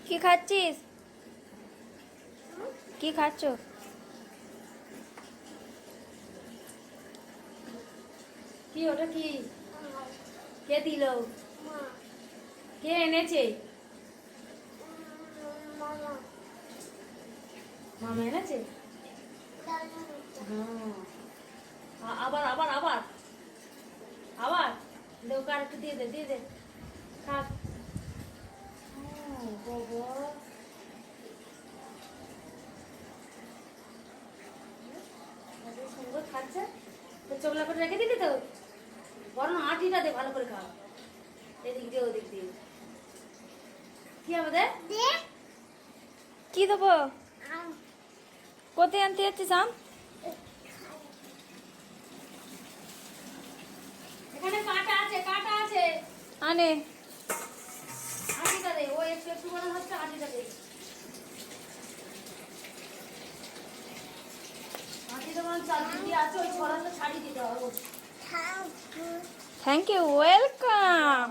কি খাচ্ছিস? কি খাচ্ছ? কি ওটা কি? কে দিল? কে এনেছে? মামা এনেছে? হ্যাঁ। আবার আবার আবার আবার দে, ওকে আর একটু দিয়ে দে, দিয়ে দে। থাক। বাবা, এত সুন্দর খাচ্ছে। তো চোখলা করে রেখে দিলি তো? বরং আটিটা দে, ভালো করে খা। এদিক দিয়ে ওদিক দিয়ে। কি হবে দে? কি দেবো? কোথায় আনতে যাচ্ছিস আম? এখানে কাটা আছে, কাটা আছে। আনে। আটিটা দে, ও একটু একটু করে হচ্ছে, আটিটা দে। আটিটা বরং চাল দিয়ে আছে, ওই ছড়াটা ছাড়িয়ে দিতে হবে। Thank you, welcome.